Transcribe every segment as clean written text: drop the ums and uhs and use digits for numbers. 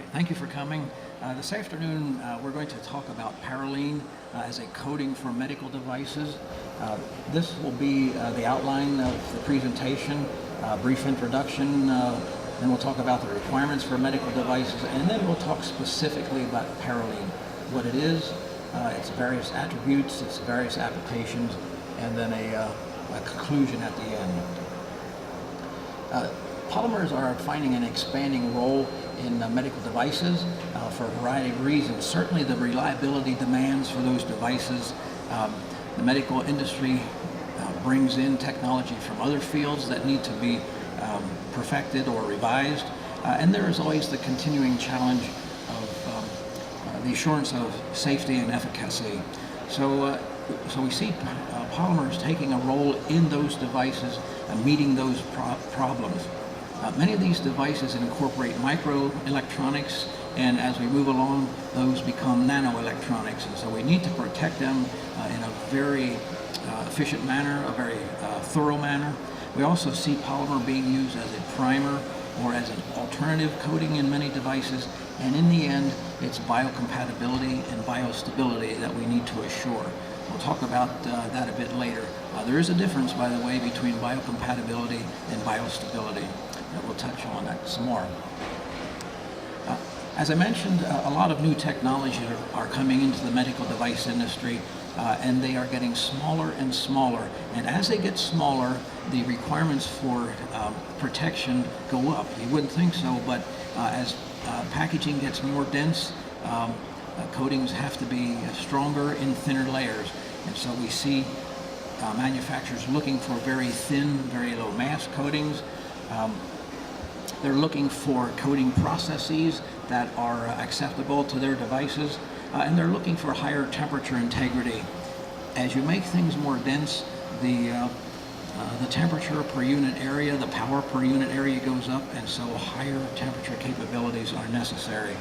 right, thank you for coming. This afternoon we're going to talk about Parylene as a coating for medical devices. This will be the outline of the presentation, brief introduction, then we'll talk about the requirements for medical devices, and then we'll talk specifically about Parylene, what it is, its various attributes, its various applications, and then a conclusion at the end. Polymers are finding an expanding role in medical devices for a variety of reasons. Certainly the reliability demands for those devices. The medical industry brings in technology from other fields that need to be perfected or revised. And there is always the continuing challenge of the assurance of safety and efficacy. So we see polymers taking a role in those devices and meeting those problems. Many of these devices incorporate microelectronics, and as we move along, those become nanoelectronics. And so we need to protect them in a very efficient manner, a very thorough manner. We also see polymer being used as a primer or as an alternative coating in many devices. And in the end, it's biocompatibility and biostability that we need to assure. We'll talk about that a bit later. There is a difference, by the way, between biocompatibility and biostability. We'll touch on that some more. As I mentioned, a lot of new technologies are coming into the medical device industry, and they are getting smaller and smaller. And as they get smaller, the requirements for protection go up. You wouldn't think so, but as packaging gets more dense, coatings have to be stronger in thinner layers. And so we see manufacturers looking for very thin, very low mass coatings. They're looking for coating processes that are acceptable to their devices, and they're looking for higher temperature integrity. As you make things more dense, the temperature per unit area, the power per unit area goes up, and so higher temperature capabilities are necessary.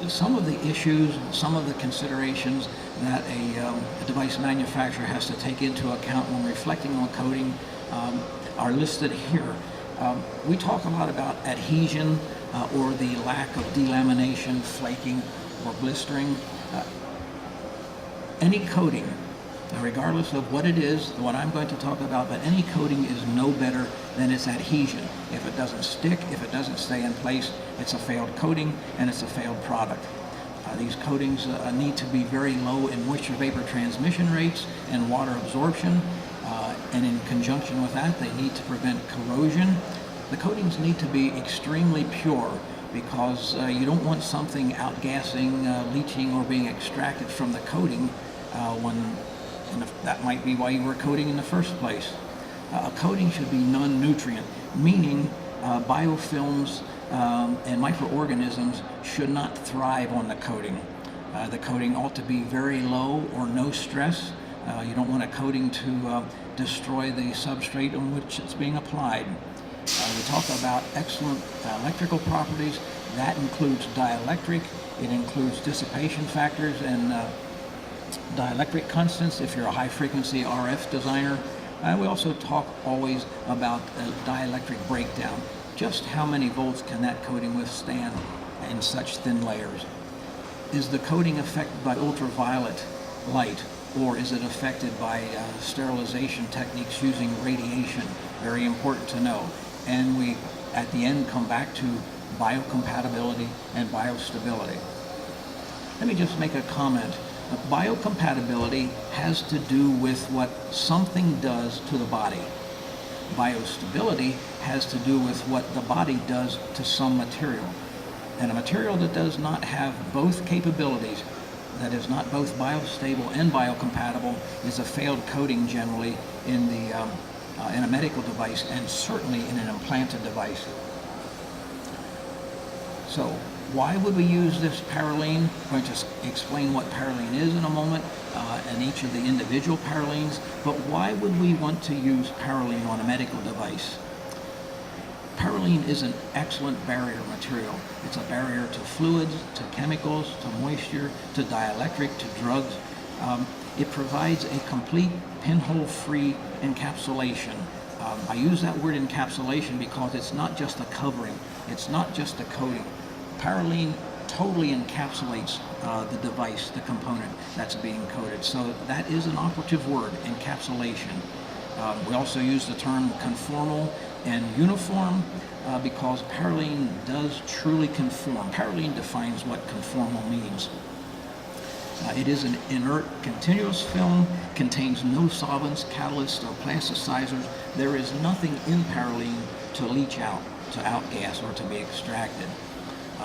Some of the issues, some of the considerations that a device manufacturer has to take into account when reflecting on coating are listed here. We talk a lot about adhesion or the lack of delamination, flaking, or blistering. Any coating, regardless of what it is, what I'm going to talk about, but any coating is no better than its adhesion. If it doesn't stick, if it doesn't stay in place, it's a failed coating and it's a failed product. These coatings need to be very low in moisture vapor transmission rates and water absorption, and in conjunction with that, they need to prevent corrosion. The coatings need to be extremely pure because you don't want something outgassing, leaching, or being extracted from the coating that might be why you were coating in the first place. A coating should be non-nutrient, meaning biofilms and microorganisms should not thrive on the coating. The coating ought to be very low or no stress. You don't want a coating to destroy the substrate on which it's being applied. We talk about excellent electrical properties. That includes dielectric. It includes dissipation factors and dielectric constants if you're a high-frequency RF designer. We also talk always about dielectric breakdown. Just how many volts can that coating withstand in such thin layers? Is the coating affected by ultraviolet light, or is it affected by sterilization techniques using radiation? Very important to know. And we, at the end, come back to biocompatibility and biostability. Let me just make a comment. Biocompatibility has to do with what something does to the body. Biostability has to do with what the body does to some material. And a material that does not have both capabilities, that is not both biostable and biocompatible, is a failed coating generally in a medical device, and certainly in an implanted device. So why would we use this Parylene? I'm going to explain what Parylene is in a moment, and each of the individual Parylenes, but why would we want to use Parylene on a medical device? Parylene is an excellent barrier material. It's a barrier to fluids, to chemicals, to moisture, to dielectric, to drugs. It provides a complete pinhole-free encapsulation I use that word encapsulation because it's not just a covering, it's not just a coating. Parylene totally encapsulates the device, the component that's being coated. So that is an operative word, encapsulation. We also use the term conformal and uniform because Parylene does truly conform. Parylene defines what conformal means. It is an inert, continuous film, contains no solvents, catalysts, or plasticizers. There is nothing in Parylene to leach out, to outgas, or to be extracted.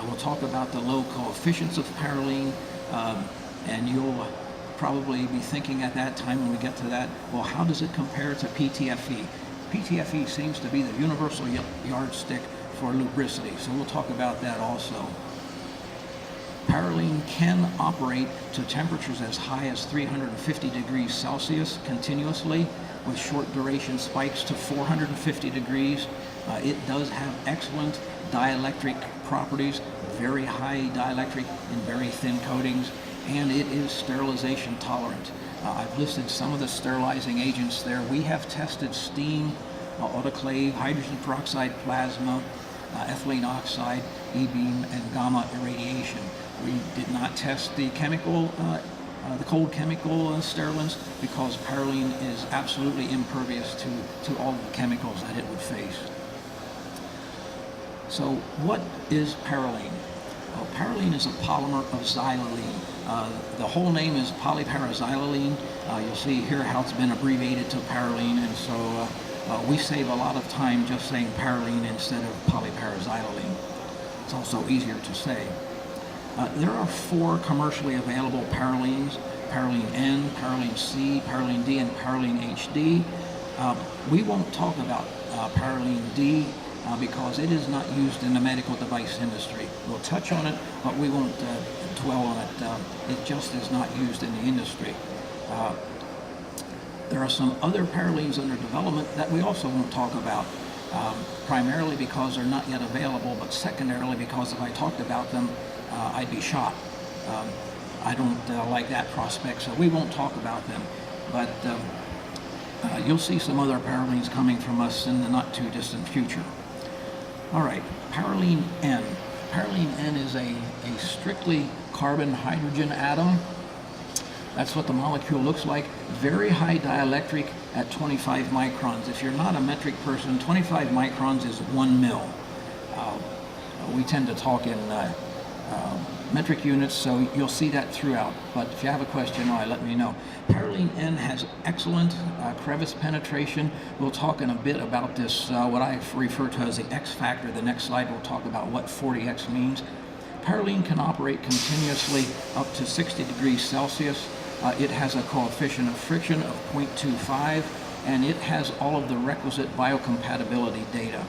We'll talk about the low coefficients of Parylene, and you'll probably be thinking at that time when we get to that, well, how does it compare to PTFE? PTFE seems to be the universal yardstick for lubricity, so we'll talk about that also. Parylene can operate to temperatures as high as 350 degrees Celsius continuously, with short duration spikes to 450 degrees. It does have excellent dielectric properties, very high dielectric in very thin coatings, and it is sterilization tolerant. I've listed some of the sterilizing agents there. We have tested steam, autoclave, hydrogen peroxide plasma, ethylene oxide, E-beam, and gamma irradiation. We did not test the chemical, the cold chemical sterilants because Parylene is absolutely impervious to all the chemicals that it would face. So what is Parylene? Well, Parylene is a polymer of xylylene. The whole name is polyparaxylylene. You'll see here how it's been abbreviated to Parylene, and so we save a lot of time just saying Parylene instead of polyparaxylylene. It's also easier to say. There are 4 commercially available Parylenes: Parylene N, Parylene C, Parylene D, and Parylene HD. We won't talk about Parylene D because it is not used in the medical device industry. We'll touch on it, but we won't dwell on it. It just is not used in the industry. There are some other Parylenes under development that we also won't talk about, primarily because they're not yet available, but secondarily because if I talked about them, I'd be shot. I don't like that prospect, so we won't talk about them. But you'll see some other Parylenes coming from us in the not too distant future. All right, Parylene N. Parylene N is a strictly carbon-hydrogen atom. That's what the molecule looks like. Very high dielectric at 25 microns. If you're not a metric person, 25 microns is 1 mil. We tend to talk in metric units, so you'll see that throughout. But if you have a question, let me know. Parylene N has excellent crevice penetration. We'll talk in a bit about this, what I refer to as the X factor. The next slide we'll talk about what 40X means. Parylene can operate continuously up to 60 degrees Celsius. It has a coefficient of friction of 0.25, and it has all of the requisite biocompatibility data.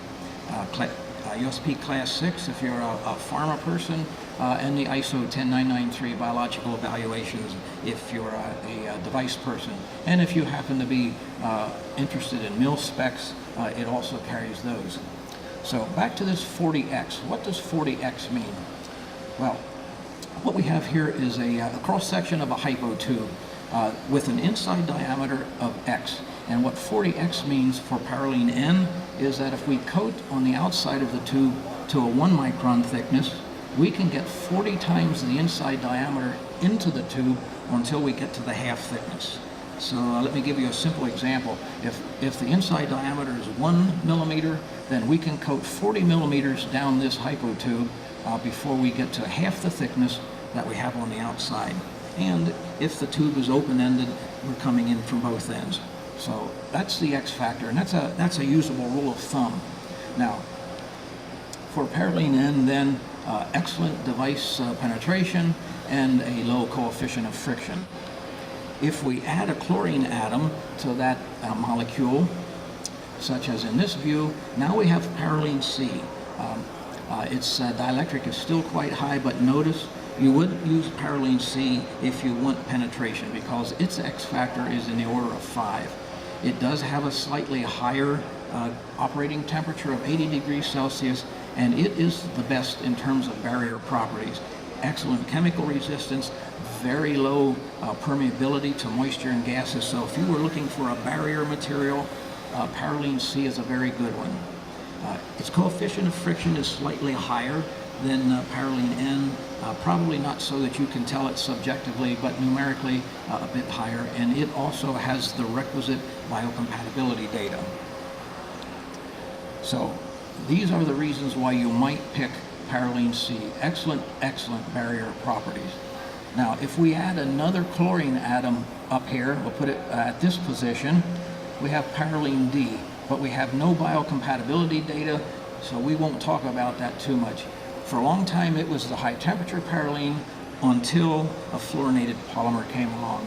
USP Class 6 if you're a pharma person, and the ISO 10993 biological evaluations if you're a device person. And if you happen to be interested in mil specs, it also carries those. So back to this 40X. What does 40X mean? Well, what we have here is a cross-section of a hypo tube with an inside diameter of X. And what 40X means for Parylene N is that if we coat on the outside of the tube to a 1 micron thickness, we can get 40 times the inside diameter into the tube until we get to the half thickness. So let me give you a simple example. If the inside diameter is 1 millimeter, then we can coat 40 millimeters down this hypo tube before we get to half the thickness that we have on the outside. And if the tube is open-ended, we're coming in from both ends. So that's the X factor, and that's a usable rule of thumb. Now, for Parylene N, then excellent device penetration and a low coefficient of friction. If we add a chlorine atom to that molecule, such as in this view, now we have Parylene C. Its dielectric is still quite high, but notice you wouldn't use Parylene C if you want penetration because its X factor is in the order of 5. It does have a slightly higher operating temperature of 80 degrees Celsius, and it is the best in terms of barrier properties. Excellent chemical resistance, very low permeability to moisture and gases. So if you were looking for a barrier material Parylene C is a very good one. Its coefficient of friction is slightly higher than Parylene N, probably not so that you can tell it subjectively, but numerically a bit higher, and it also has the requisite biocompatibility data. So these are the reasons why you might pick Parylene C. Excellent, excellent barrier properties. Now, if we add another chlorine atom up here, we'll put it at this position, we have Parylene D, but we have no biocompatibility data, so we won't talk about that too much. For a long time, it was the high temperature Parylene until a fluorinated polymer came along.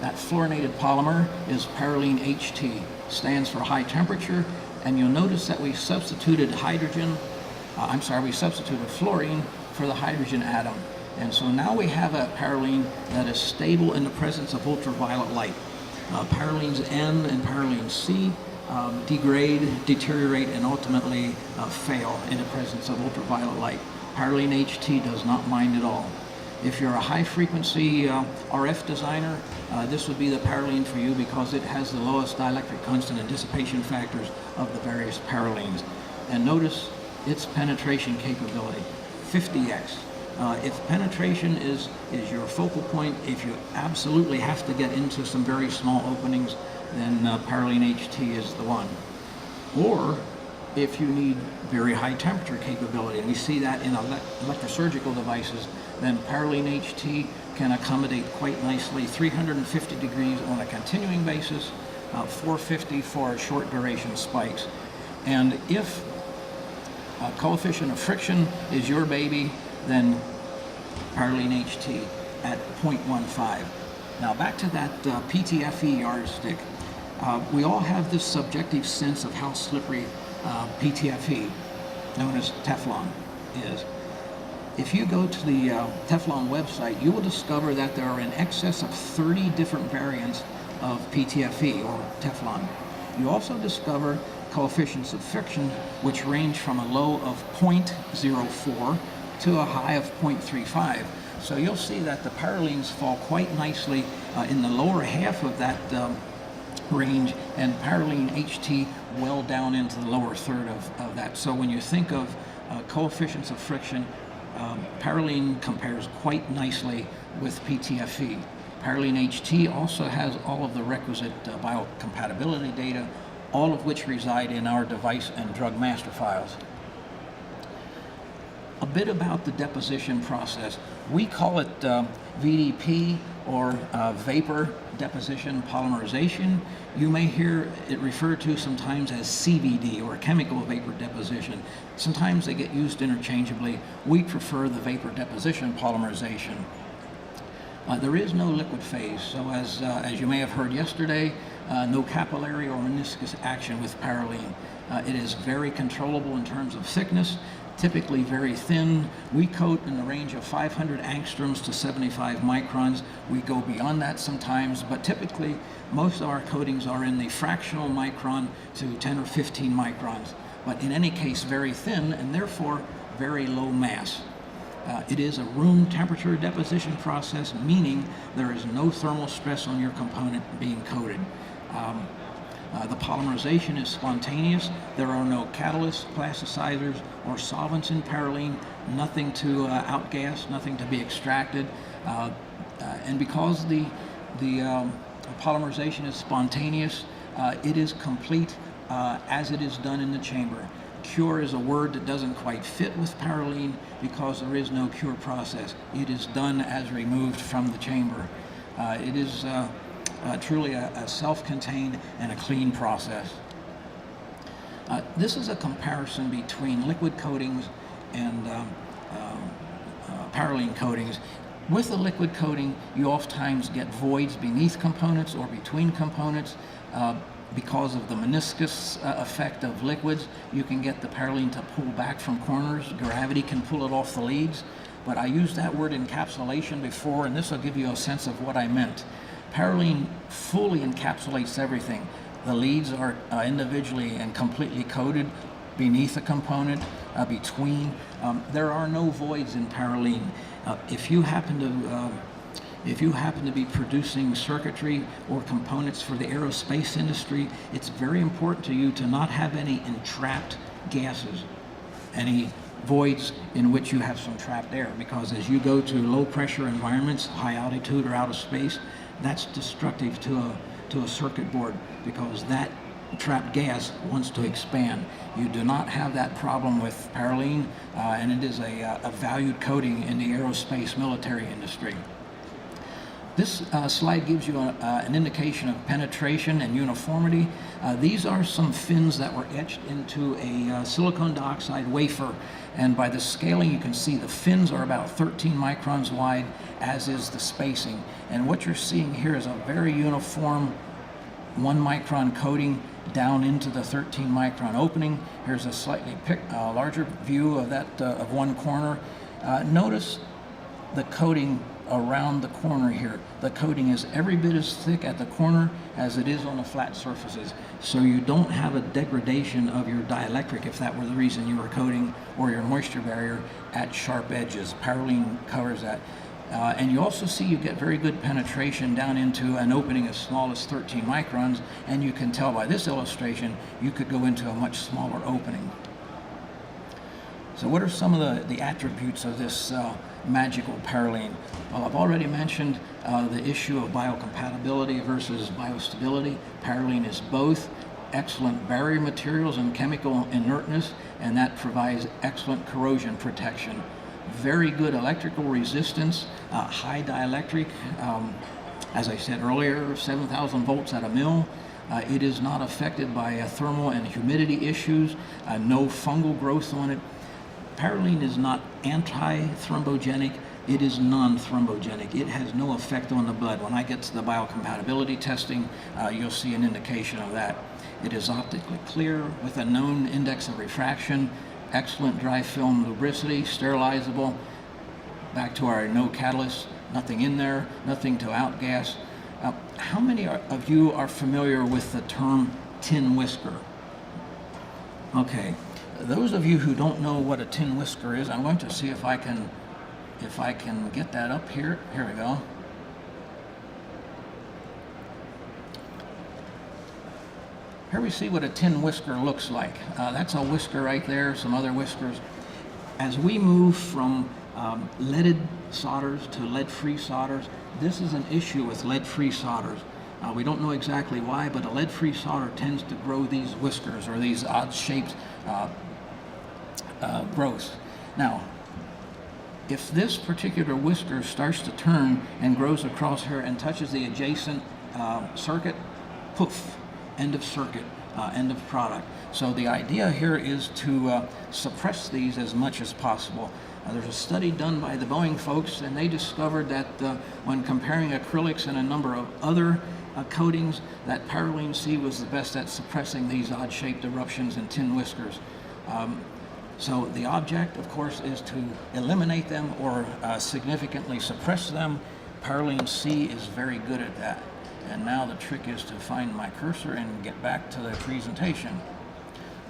That fluorinated polymer is Parylene HT, stands for high temperature, and you'll notice that we substituted we substituted fluorine for the hydrogen atom. And so now we have a Parylene that is stable in the presence of ultraviolet light. Parylenes N and Parylene C degrade, deteriorate, and ultimately fail in the presence of ultraviolet light. Parylene HT does not mind at all. If you're a high-frequency RF designer, this would be the Parylene for you because it has the lowest dielectric constant and dissipation factors of the various Parylenes. And notice its penetration capability, 50x. If penetration is your focal point, if you absolutely have to get into some very small openings, then Parylene HT is the one. Or if you need very high temperature capability, and we see that in electrosurgical devices, then Parylene HT can accommodate quite nicely 350 degrees on a continuing basis, 450 for short duration spikes. And if coefficient of friction is your baby, then Parylene HT at 0.15. Now back to that PTFE yardstick. We all have this subjective sense of how slippery PTFE, known as Teflon, is. If you go to the Teflon website, you will discover that there are in excess of 30 different variants of PTFE, or Teflon. You also discover coefficients of friction which range from a low of 0.04 to a high of 0.35. So you'll see that the Parylenes fall quite nicely in the lower half of that range, and Parylene HT well down into the lower third of that. So when you think of coefficients of friction, Parylene compares quite nicely with PTFE. Parylene HT also has all of the requisite biocompatibility data, all of which reside in our device and drug master files. A bit about the deposition process. We call it VDP, or vapor deposition polymerization. You may hear it referred to sometimes as CVD, or chemical vapor deposition. Sometimes they get used interchangeably. We prefer the vapor deposition polymerization. There is no liquid phase, so as you may have heard yesterday, no capillary or meniscus action with Parylene. It is very controllable in terms of thickness, typically very thin. We coat in the range of 500 angstroms to 75 microns. We go beyond that sometimes, but typically most of our coatings are in the fractional micron to 10 or 15 microns. But in any case, very thin and therefore very low mass. It is a room temperature deposition process, meaning there is no thermal stress on your component being coated. The polymerization is spontaneous. There are no catalysts, plasticizers, or solvents in Parylene, nothing to outgas, nothing to be extracted. And because the polymerization is spontaneous, it is complete as it is done in the chamber. Cure is a word that doesn't quite fit with Parylene because there is no cure process. It is done as removed from the chamber. It is truly a self-contained and a clean process. This is a comparison between liquid coatings and Parylene coatings. With the liquid coating, you oftentimes get voids beneath components or between components. Because of the meniscus effect of liquids, you can get the Parylene to pull back from corners. Gravity can pull it off the leads. But I used that word encapsulation before, and this will give you a sense of what I meant. Parylene fully encapsulates everything. The leads are individually and completely coated beneath a component, between. There are no voids in Parylene. If you happen to If you happen to be producing circuitry or components for the aerospace industry, it's very important to you to not have any entrapped gases, any voids in which you have some trapped air, because as you go to low pressure environments, high altitude or out of space, that's destructive to a circuit board, because that trapped gas wants to expand. You do not have that problem with Parylene, and it is a valued coating in the aerospace military industry. This slide gives you an indication of penetration and uniformity. These are some fins that were etched into a silicon dioxide wafer, and by the scaling you can see the fins are about 13 microns wide, as is the spacing. And what you're seeing here is a very uniform 1 micron coating down into the 13 micron opening. Here's a slightly larger view of that of one corner. Notice the coating around the corner here. The coating is every bit as thick at the corner as it is on the flat surfaces, so you don't have a degradation of your dielectric, if that were the reason you were coating, or your moisture barrier at sharp edges. Parylene covers that. And you also see you get very good penetration down into an opening as small as 13 microns, and you can tell by this illustration you could go into a much smaller opening. So what are some of the attributes of this magical Parylene? Well, I've already mentioned the issue of biocompatibility versus biostability. Parylene is both excellent barrier materials and chemical inertness, and that provides excellent corrosion protection. Very good electrical resistance, high dielectric, as I said earlier, 7,000 volts at a mil. It is not affected by thermal and humidity issues, no fungal growth on it. Parylene is not anti-thrombogenic, it is non-thrombogenic. It has no effect on the blood. When I get to the biocompatibility testing, you'll see an indication of that. It is optically clear with a known index of refraction, excellent dry film lubricity, sterilizable. Back to our no catalyst, nothing in there, nothing to outgas. How many of you are familiar with the term tin whisker? Okay. Those of you who don't know what a tin whisker is, I'm going to see if I can get that up here. Here we go. Here we see what a tin whisker looks like. That's a whisker right there, some other whiskers. As we move from leaded solders to lead-free solders, this is an issue with lead-free solders. We don't know exactly why, but a lead-free solder tends to grow these whiskers, or these odd-shaped growth. Now, if this particular whisker starts to turn and grows across here and touches the adjacent circuit, poof, end of circuit, end of product. So the idea here is to suppress these as much as possible. There's a study done by the Boeing folks, and they discovered that when comparing acrylics and a number of other coatings, that Parylene C was the best at suppressing these odd-shaped eruptions and tin whiskers. So the object, of course, is to eliminate them or significantly suppress them. Parylene C is very good at that. And now the trick is to find my cursor and get back to the presentation.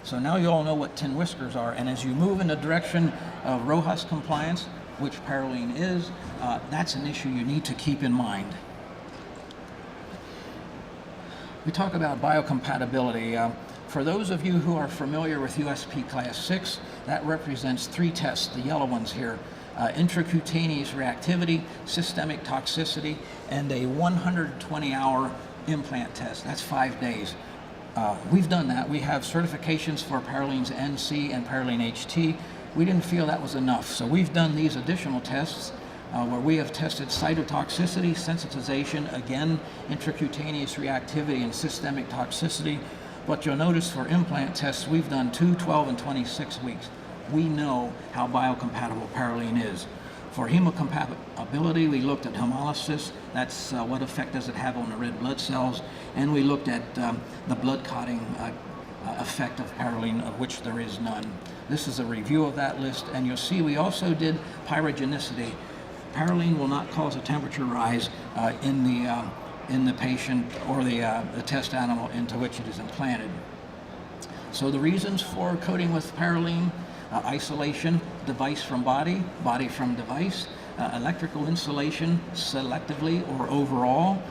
So now you all know what tin whiskers are, and as you move in the direction of RoHS compliance, which Parylene is, that's an issue you need to keep in mind. We talk about biocompatibility. For those of you who are familiar with USP Class 6, that represents 3 tests, the yellow ones here. Intracutaneous reactivity, systemic toxicity, and a 120-hour implant test. That's 5 days. We've done that. We have certifications for Parylene's NC and Parylene HT. We didn't feel that was enough, so we've done these additional tests where we have tested cytotoxicity, sensitization, again, intracutaneous reactivity, and systemic toxicity. But you'll notice for implant tests, we've done 2, 12, and 26 weeks. We know how biocompatible Parylene is. For hemocompatibility, we looked at hemolysis. That's what effect does it have on the red blood cells. And we looked at the blood clotting effect of Parylene, of which there is none. This is a review of that list. And you'll see we also did pyrogenicity. Parylene will not cause a temperature rise in the patient or the test animal into which it is implanted. So the reasons for coating with Parylene: isolation, device from body, body from device. electrical insulation selectively or overall,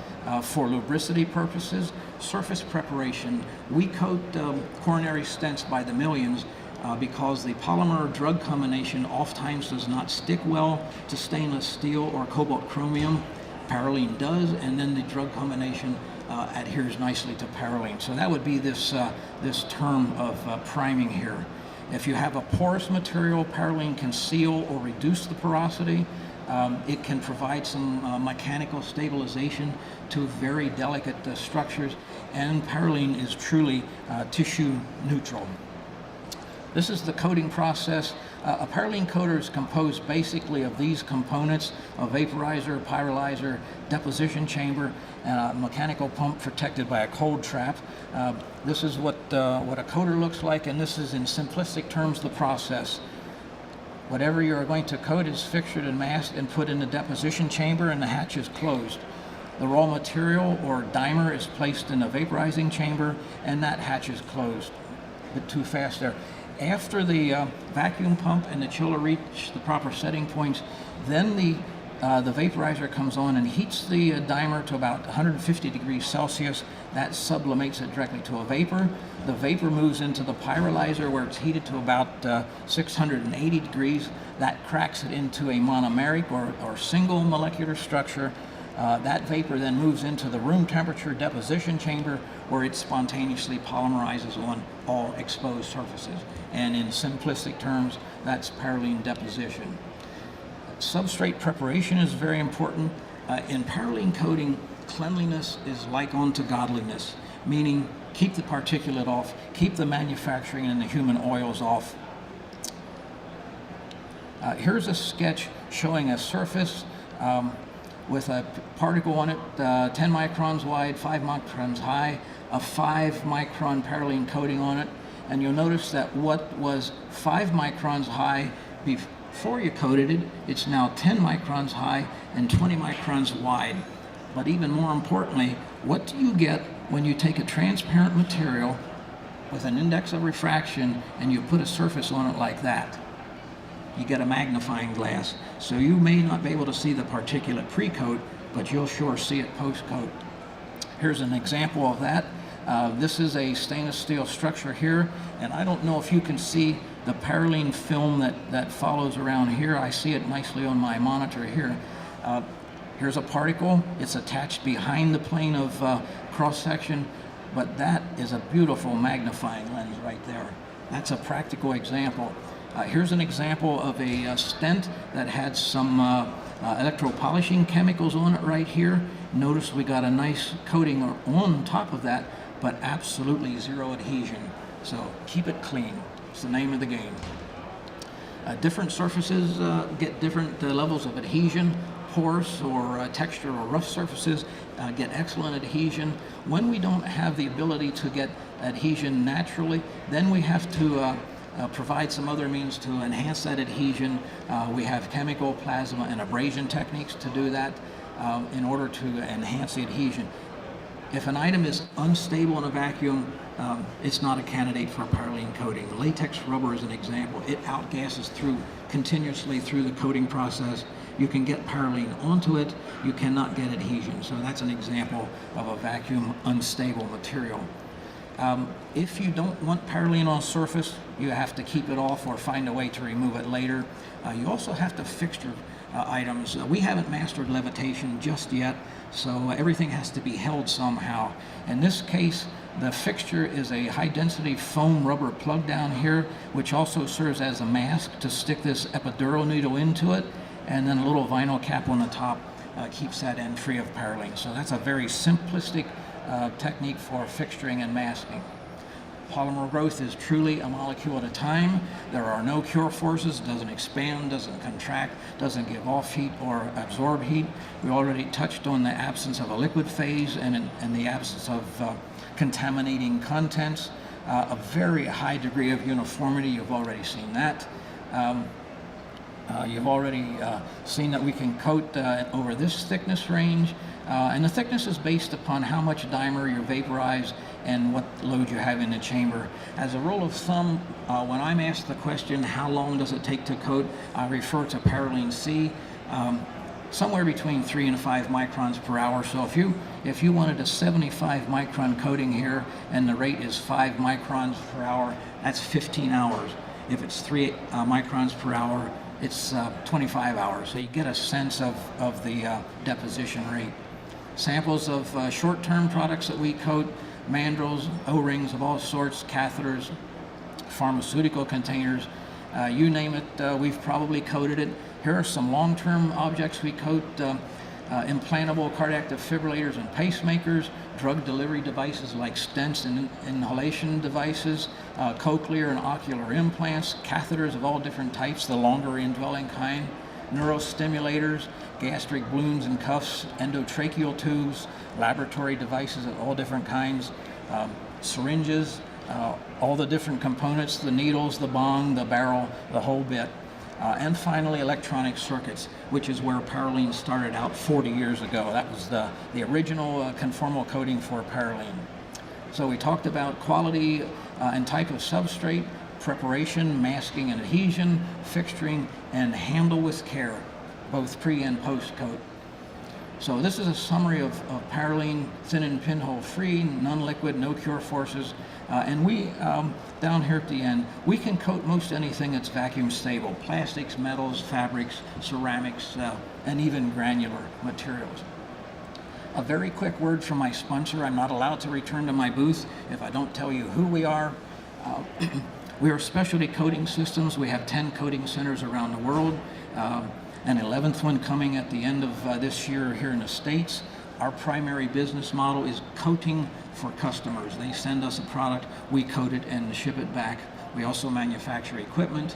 for lubricity purposes, surface preparation. We coat coronary stents by the millions because the polymer drug combination oftentimes does not stick well to stainless steel or cobalt chromium. Parylene does, and then the drug combination adheres nicely to Parylene. So that would be this term of priming here. If you have a porous material, Parylene can seal or reduce the porosity. It can provide some mechanical stabilization to very delicate structures, and Parylene is truly tissue neutral. This is the coating process. A Parylene coater is composed basically of these components: a vaporizer, pyrolyzer, deposition chamber, and a mechanical pump protected by a cold trap. This is what a coater looks like, and this is in simplistic terms the process. Whatever you're going to coat is fixtured and masked and put in the deposition chamber, and the hatch is closed. The raw material or dimer is placed in the vaporizing chamber, and that hatch is closed. A bit too fast there. After the vacuum pump and the chiller reach the proper setting points, then the vaporizer comes on and heats the dimer to about 150 degrees Celsius. That sublimates it directly to a vapor. The vapor moves into the pyrolyzer where it's heated to about 680 degrees. That cracks it into a monomeric or single molecular structure. That vapor then moves into the room temperature deposition chamber where it spontaneously polymerizes on all exposed surfaces. And in simplistic terms, that's Parylene deposition. Substrate preparation is very important. In Parylene coating, cleanliness is like unto godliness, meaning keep the particulate off, keep the manufacturing and the human oils off. Here's a sketch showing a surface with a particle on it 10 microns wide, 5 microns high, a 5 micron Parylene coating on it. And you'll notice that what was 5 microns high before you coated it, it's now 10 microns high and 20 microns wide. But even more importantly, what do you get when you take a transparent material with an index of refraction and you put a surface on it like that? You get a magnifying glass. So you may not be able to see the particulate pre-coat, but you'll sure see it post-coat. Here's an example of that. This is a stainless steel structure here, and I don't know if you can see the Parylene film that follows around here. I see it nicely on my monitor here. Here's a particle. It's attached behind the plane of cross-section, but that is a beautiful magnifying lens right there. That's a practical example. Here's an example of a stent that had some electropolishing chemicals on it right here. Notice we got a nice coating on top of that, but absolutely zero adhesion. So keep it clean. It's the name of the game. Different surfaces get different levels of adhesion. Porous or texture or rough surfaces get excellent adhesion. When we don't have the ability to get adhesion naturally, then we have to provide some other means to enhance that adhesion. We have chemical, plasma, and abrasion techniques to do that in order to enhance the adhesion. If an item is unstable in a vacuum, it's not a candidate for Parylene coating. Latex rubber is an example. It outgasses continuously through the coating process. You can get Parylene onto it, you cannot get adhesion. So that's an example of a vacuum unstable material. If you don't want Parylene on surface, you have to keep it off or find a way to remove it later. You also have to fixture items. We haven't mastered levitation just yet, so everything has to be held somehow. In this case, the fixture is a high-density foam rubber plug down here, which also serves as a mask to stick this epidural needle into it, and then a little vinyl cap on the top keeps that end free of Parylene. So that's a very simplistic technique for fixturing and masking. Polymer growth is truly a molecule at a time. There are no cure forces. It doesn't expand, doesn't contract, doesn't give off heat or absorb heat. We already touched on the absence of a liquid phase and the absence of contaminating contents. A very high degree of uniformity. You've already seen that. You've already seen that we can coat over this thickness range. And the thickness is based upon how much dimer you vaporize and what load you have in the chamber. As a rule of thumb, when I'm asked the question, how long does it take to coat, I refer to Parylene C. somewhere between 3 and 5 microns per hour. So if you wanted a 75 micron coating here and the rate is 5 microns per hour, that's 15 hours. If it's 3 microns per hour, it's 25 hours. So you get a sense of the deposition rate. Samples of short-term products that we coat: mandrels, O-rings of all sorts, catheters, pharmaceutical containers, you name it, we've probably coated it. Here are some long-term objects we coat: implantable cardiac defibrillators and pacemakers, drug delivery devices like stents and inhalation devices, cochlear and ocular implants, catheters of all different types, the longer indwelling kind, neurostimulators, gastric balloons and cuffs, endotracheal tubes, laboratory devices of all different kinds, syringes, all the different components, the needles, the bong, the barrel, the whole bit. And finally, electronic circuits, which is where Parylene started out 40 years ago. That was the original conformal coating for Parylene. So we talked about quality and type of substrate, preparation, masking and adhesion, fixturing, and handle with care, both pre and post coat. So this is a summary of Parylene, thin and pinhole free, non-liquid, no cure forces. And we, down here at the end, we can coat most anything that's vacuum stable: plastics, metals, fabrics, ceramics, and even granular materials. A very quick word from my sponsor. I'm not allowed to return to my booth if I don't tell you who we are. We are Specialty Coating Systems. We have 10 coating centers around the world. An 11th one coming at the end of this year here in the States. Our primary business model is coating for customers. They send us a product, we coat it and ship it back. We also manufacture equipment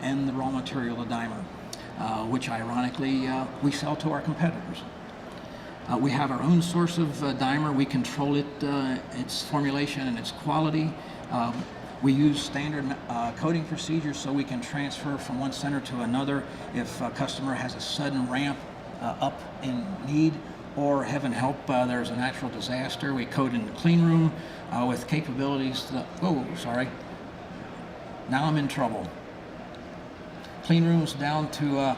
and the raw material, the dimer, which ironically we sell to our competitors. We have our own source of dimer. We control it, its formulation and its quality. We use standard coating procedures so we can transfer from one center to another if a customer has a sudden ramp up in need, or heaven help, there's a natural disaster. We coat in the clean room with capabilities to, now I'm in trouble. Clean rooms down to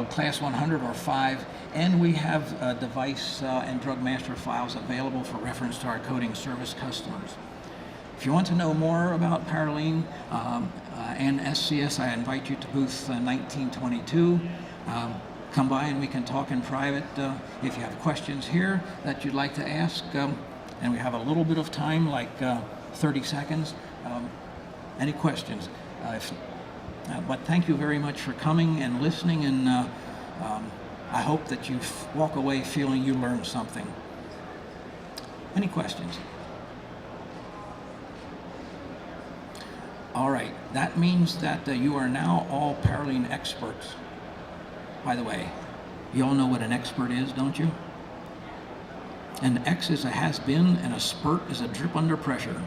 class 100 or 5, and we have device and drug master files available for reference to our coating service customers. If you want to know more about Parylene and SCS, I invite you to booth 1922. Come by and we can talk in private. If you have questions here that you'd like to ask, and we have a little bit of time, like 30 seconds, any questions? But thank you very much for coming and listening, and I hope that you walk away feeling you learned something. Any questions? All right, that means that you are now all Parylene experts. By the way, you all know what an expert is, don't you? An X is a has-been, and a spurt is a drip under pressure.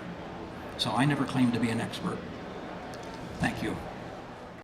So I never claimed to be an expert. Thank you.